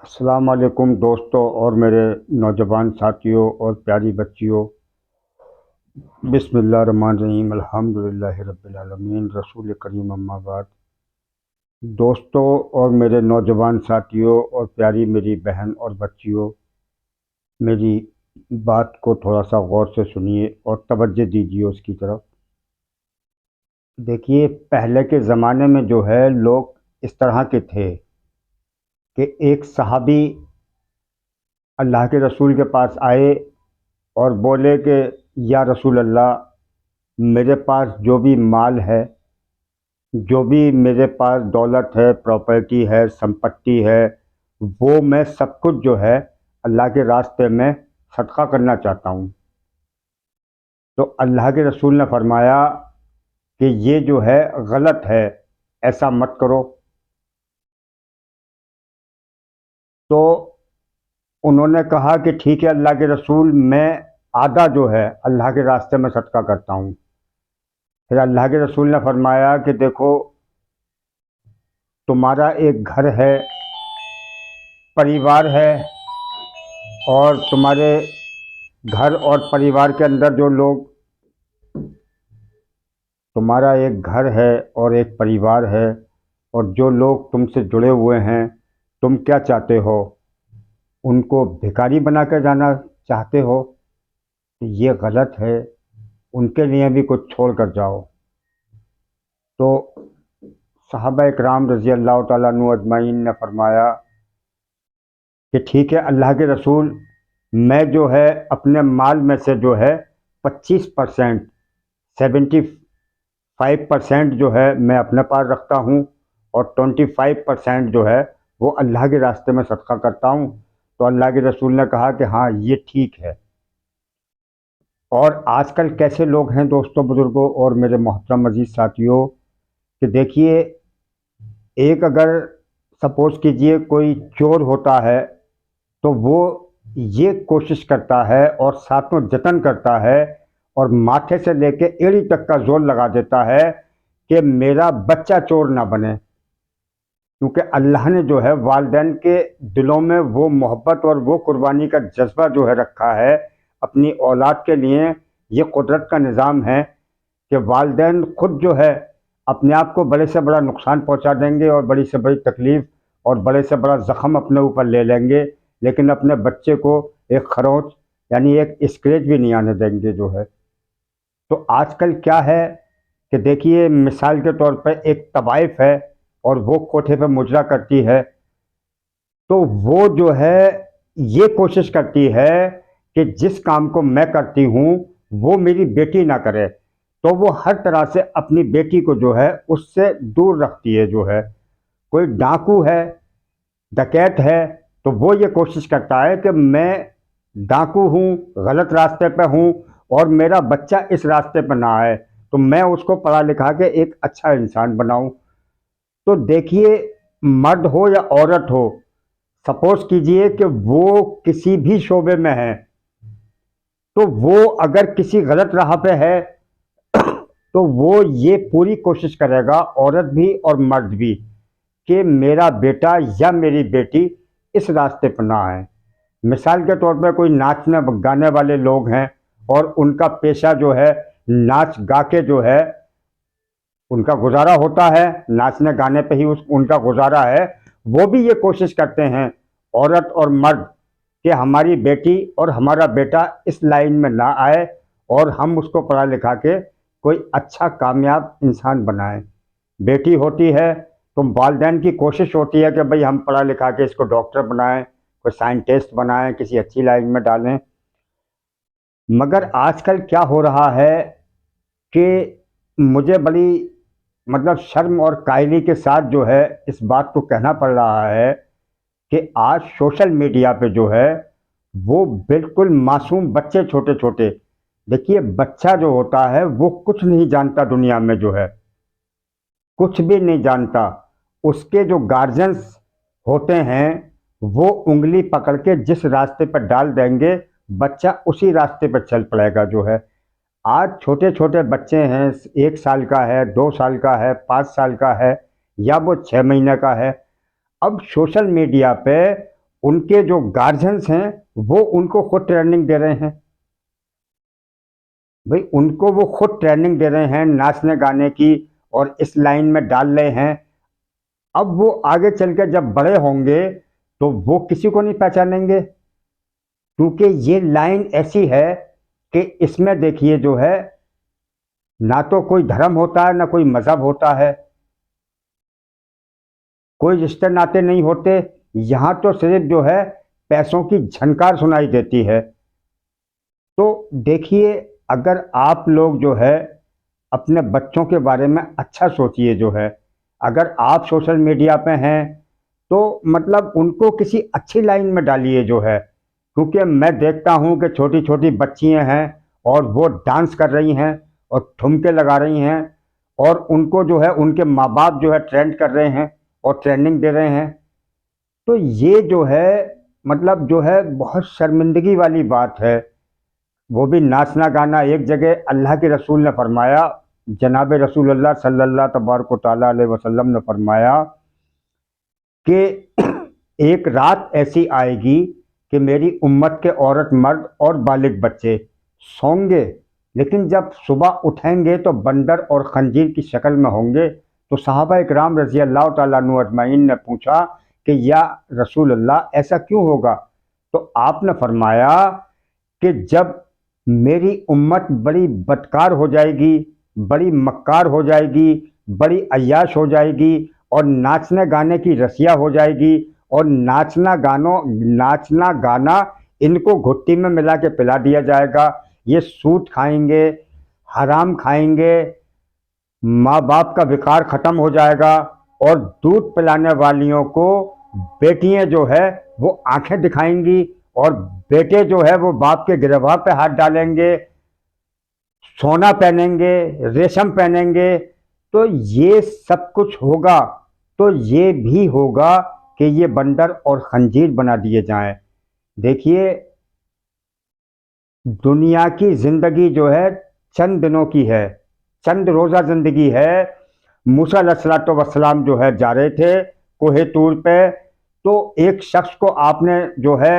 अस्सलाम वालेकुम दोस्तों और मेरे नौजवान साथियों और प्यारी बच्चियों। बिस्मिल्लाहिर्रहमानिर्रहीम अल्हम्दुलिल्लाहि रब्बिल आलमीन रसूल करीम अम्मा बाद। दोस्तों और मेरे नौजवान साथियों और प्यारी मेरी बहन और बच्चियों, मेरी बात को थोड़ा सा गौर से सुनिए और तवज्जो दीजिए उसकी तरफ। देखिए, पहले के ज़माने में जो है लोग इस तरह के थे कि एक सहाबी अल्लाह के रसूल के पास आए और बोले कि या रसूल अल्लाह, मेरे पास जो भी माल है, जो भी मेरे पास दौलत है, प्रॉपर्टी है, संपत्ति है, वो मैं सब कुछ जो है अल्लाह के रास्ते में सदका करना चाहता हूँ। तो अल्लाह के रसूल ने फरमाया कि ये जो है गलत है, ऐसा मत करो। तो उन्होंने कहा कि ठीक है अल्लाह के रसूल, मैं आधा जो है अल्लाह के रास्ते में सदका करता हूँ। फिर अल्लाह के रसूल ने फरमाया कि देखो, तुम्हारा एक घर है, परिवार है, और तुम्हारे घर और परिवार के अंदर जो लोग, तुम्हारा एक घर है और एक परिवार है, और जो लोग तुमसे जुड़े हुए हैं, तुम क्या चाहते हो? उनको भिखारी बना कर जाना चाहते हो? तो ये गलत है, उनके लिए भी कुछ छोड़ कर जाओ। तो सहाबा इकराम रज़ी अल्लाह ताला अन्हु अजमाइन ने फरमाया कि ठीक है अल्लाह के रसूल, मैं जो है अपने माल में से जो है 25%, 75% जो है मैं अपने पास रखता हूँ, और 25% जो है वो अल्लाह के रास्ते में सदका करता हूँ। तो अल्लाह के रसूल ने कहा कि हाँ, ये ठीक है। और आजकल कैसे लोग हैं दोस्तों, बुज़ुर्गों और मेरे मोहतरम अजीज़ साथियों, कि देखिए, एक अगर सपोज़ कीजिए कोई चोर होता है, तो वो ये कोशिश करता है और सातों जतन करता है और माथे से लेके एड़ी तक का जोर लगा देता है कि मेरा बच्चा चोर ना बने। क्योंकि अल्लाह ने जो है वालिदैन के दिलों में वो मोहब्बत और वो कुर्बानी का जज्बा जो है रखा है अपनी औलाद के लिए। ये कुदरत का निज़ाम है कि वालिदैन खुद जो है अपने आप को बड़े से बड़ा नुकसान पहुंचा देंगे और बड़ी से बड़ी तकलीफ़ और बड़े से बड़ा ज़ख़म अपने ऊपर ले लेंगे, लेकिन अपने बच्चे को एक खरोंच यानी एक स्क्रैच भी नहीं आने देंगे जो है। तो आजकल क्या है कि देखिए, मिसाल के तौर पर एक तवाइफ है और वो कोठे पे मुजरा करती है, तो वो जो है ये कोशिश करती है कि जिस काम को मैं करती हूँ वो मेरी बेटी ना करे। तो वो हर तरह से अपनी बेटी को जो है उससे दूर रखती है जो है। कोई डाकू है, डकैत है, तो वो ये कोशिश करता है कि मैं डाकू हूँ, गलत रास्ते पे हूँ, और मेरा बच्चा इस रास्ते पर ना आए, तो मैं उसको पढ़ा लिखा के एक अच्छा इंसान बनाऊं। तो देखिए, मर्द हो या औरत हो, सपोज कीजिए कि वो किसी भी शोबे में है, तो वो अगर किसी गलत राह पे है तो वो ये पूरी कोशिश करेगा, औरत भी और मर्द भी, कि मेरा बेटा या मेरी बेटी इस रास्ते पर ना आए। मिसाल के तौर पर कोई नाचने गाने वाले लोग हैं और उनका पेशा जो है नाच गा के जो है उनका गुजारा होता है, नाचने गाने पे ही उनका गुजारा है। वो भी ये कोशिश करते हैं, औरत और मर्द, कि हमारी बेटी और हमारा बेटा इस लाइन में ना आए और हम उसको पढ़ा लिखा के कोई अच्छा कामयाब इंसान बनाएं। बेटी होती है तो वालिदैन की कोशिश होती है कि भाई हम पढ़ा लिखा के इसको डॉक्टर बनाएं, कोई साइंटिस्ट बनाएं, किसी अच्छी लाइन में डालें। मगर आजकल क्या हो रहा है कि मुझे बड़ी शर्म और कायली के साथ जो है इस बात को कहना पड़ रहा है कि आज सोशल मीडिया पे जो है वो बिल्कुल मासूम बच्चे, छोटे छोटे, देखिए बच्चा जो होता है वो कुछ नहीं जानता दुनिया में जो है, कुछ भी नहीं जानता। उसके जो गार्जियंस होते हैं वो उंगली पकड़ के जिस रास्ते पर डाल देंगे, बच्चा उसी रास्ते पर चल पड़ेगा जो है। आज छोटे छोटे बच्चे हैं, 1 साल का है, 2 साल का है, 5 साल का है, या वो 6 महीने का है। अब सोशल मीडिया पे उनके जो गार्जियंस हैं वो उनको खुद ट्रेनिंग दे रहे हैं। भाई उनको वो खुद ट्रेनिंग दे रहे हैं नाचने गाने की और इस लाइन में डाल रहे हैं। अब वो आगे चल के जब बड़े होंगे तो वो किसी को नहीं पहचानेंगे, क्योंकि ये लाइन ऐसी है कि इसमें देखिए जो है ना तो कोई धर्म होता है ना कोई मजहब होता है, कोई रिश्ते नाते नहीं होते। यहाँ तो सिर्फ जो है पैसों की झनकार सुनाई देती है। तो देखिए, अगर आप लोग जो है अपने बच्चों के बारे में अच्छा सोचिए। जो है अगर आप सोशल मीडिया पे हैं तो मतलब उनको किसी अच्छी लाइन में डालिए जो है, क्योंकि मैं देखता हूँ कि छोटी छोटी बच्चियाँ हैं और वो डांस कर रही हैं और ठुमके लगा रही हैं, और उनको जो है उनके माँ बाप जो है ट्रेंड कर रहे हैं और ट्रेंडिंग दे रहे हैं। तो ये जो है मतलब जो है बहुत शर्मिंदगी वाली बात है। वो भी नाचना गाना। एक जगह अल्लाह के रसूल ने फरमाया, जनाब रसूलुल्लाह सल्लल्लाहु तबारक तआला अलैहि वसल्लम ने फरमाया कि एक रात ऐसी आएगी कि मेरी उम्मत के औरत मर्द और बालिग बच्चे सोंगे, लेकिन जब सुबह उठेंगे तो बंदर और खंजीर की शक्ल में होंगे। तो सहाबा इकराम रजी अल्लाह तआला अन्हु अजमाइन ने पूछा कि या रसूल अल्लाह ऐसा क्यों होगा? तो आपने फरमाया कि जब मेरी उम्मत बड़ी बदकार हो जाएगी, बड़ी मक्कार हो जाएगी, बड़ी अय्याश हो जाएगी और नाचने गाने की रसिया हो जाएगी, और नाचना गाना इनको घुट्टी में मिला के पिला दिया जाएगा। ये सूद खाएंगे, हराम खाएंगे, माँ बाप का विकार खत्म हो जाएगा, और दूध पिलाने वालियों को बेटियां जो है वो आंखें दिखाएंगी और बेटे जो है वो बाप के गिरबान पे हाथ डालेंगे, सोना पहनेंगे, रेशम पहनेंगे। तो ये सब कुछ होगा। तो ये भी होगा कि ये बंदर और खंजीर बना दिए जाएं। देखिए, दुनिया की जिंदगी जो है चंद दिनों की है, चंद रोज़ा जिंदगी है। मूसा अलैहिस्सलाम जो है जा रहे थे कोहे तूर पे, तो एक शख्स को आपने जो है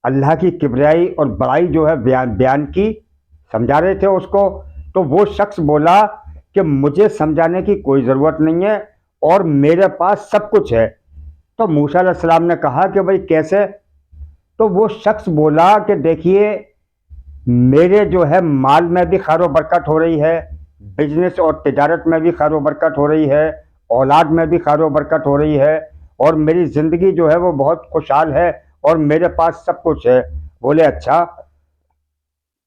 अल्लाह की किबरियाई और बड़ाई जो है बयान की, समझा रहे थे उसको। तो वो शख्स बोला कि मुझे समझाने की कोई ज़रूरत नहीं है और मेरे पास सब कुछ है। तो मूसा अलैहिस्सलाम ने कहा कि भाई कैसे? तो वो शख्स बोला कि देखिए, मेरे जो है माल में भी खैर व बरकत हो रही है, बिजनेस और तिजारत में भी खैर व बरकत हो रही है, औलाद में भी खैर व बरकत हो रही है, और मेरी ज़िंदगी जो है वो बहुत खुशहाल है और मेरे पास सब कुछ है। बोले अच्छा।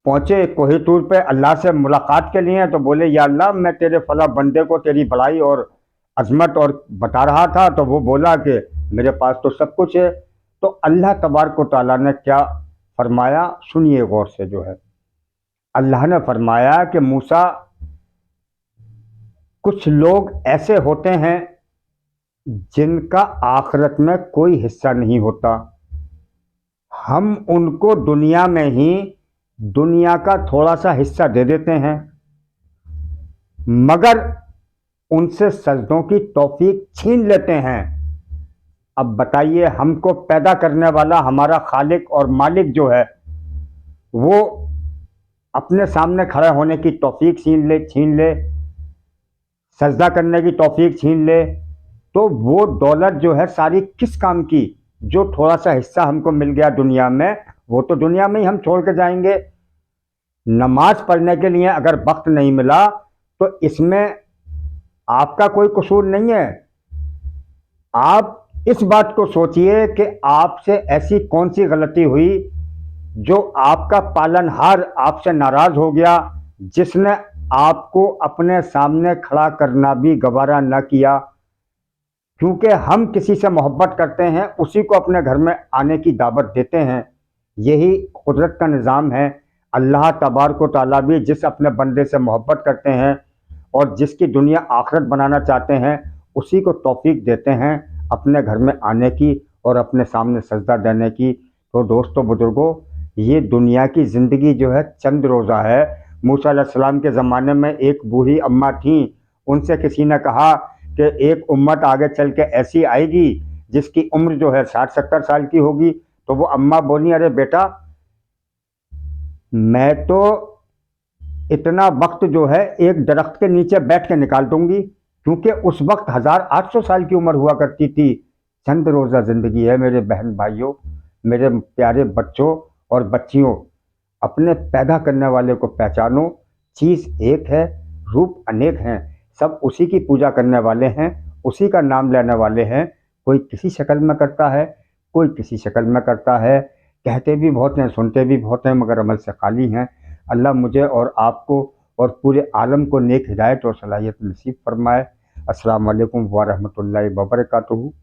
पहुँचे कोहितूर पे अल्लाह से मुलाकात के लिए, तो बोले या अल्लाह, मैं तेरे फला बंदे को तेरी बड़ाई और अजमत और बता रहा था, तो वो बोला कि मेरे पास तो सब कुछ है। तो अल्लाह तबारक व तआला ने क्या फरमाया, सुनिए गौर से। जो है अल्लाह ने फरमाया कि मूसा, कुछ लोग ऐसे होते हैं जिनका आखिरत में कोई हिस्सा नहीं होता। हम उनको दुनिया में ही दुनिया का थोड़ा सा हिस्सा दे देते हैं, मगर उनसे सजदों की तौफीक छीन लेते हैं। अब बताइए, हमको पैदा करने वाला हमारा खालिक और मालिक जो है वो अपने सामने खड़े होने की तौफीक छीन ले, सजदा करने की तौफीक छीन ले, तो वो दौलत जो है सारी किस काम की? जो थोड़ा सा हिस्सा हमको मिल गया दुनिया में, वो तो दुनिया में ही हम छोड़ के जाएंगे। नमाज पढ़ने के लिए अगर वक्त नहीं मिला तो इसमें आपका कोई कसूर नहीं है। आप इस बात को सोचिए कि आपसे ऐसी कौन सी गलती हुई जो आपका पालनहार आपसे नाराज हो गया, जिसने आपको अपने सामने खड़ा करना भी गवारा न किया। क्योंकि हम किसी से मोहब्बत करते हैं, उसी को अपने घर में आने की दावत देते हैं। यही कुदरत का निज़ाम है। अल्लाह तबारक व तआला भी जिस अपने बंदे से मोहब्बत करते हैं और जिसकी दुनिया आखिरत बनाना चाहते हैं, उसी को तौफीक देते हैं अपने घर में आने की और अपने सामने सजदा देने की। तो दोस्तों बुजुर्गों, ये दुनिया की ज़िंदगी जो है चंद रोज़ा है। मूसा अलैहिस्सलाम के ज़माने में एक बूढ़ी अम्मा थी, उनसे किसी ने कहा कि एक उम्मत आगे चल के ऐसी आएगी जिसकी उम्र जो है 60-70 साल की होगी, तो वो अम्मा बोली, अरे बेटा मैं तो इतना वक्त जो है एक दरख्त के नीचे बैठ के निकाल दूंगी, क्योंकि उस वक्त 1800 साल की उम्र हुआ करती थी। चंद रोज़ा ज़िंदगी है मेरे बहन भाइयों, मेरे प्यारे बच्चों और बच्चियों। अपने पैदा करने वाले को पहचानो। चीज़ एक है, रूप अनेक हैं, सब उसी की पूजा करने वाले हैं, उसी का नाम लेने वाले हैं। कोई किसी शक्ल में करता है, कोई किसी शक्ल में करता है। कहते भी बहुत हैं, सुनते भी बहुत हैं, मगर अमल से खाली हैं। अल्लाह मुझे और आपको और पूरे आलम को नेक हिदायत और सलाहियत नसीब फरमाए। अस्सलाम वालेकुम व रहमतुल्लाहि व बरकातुहू।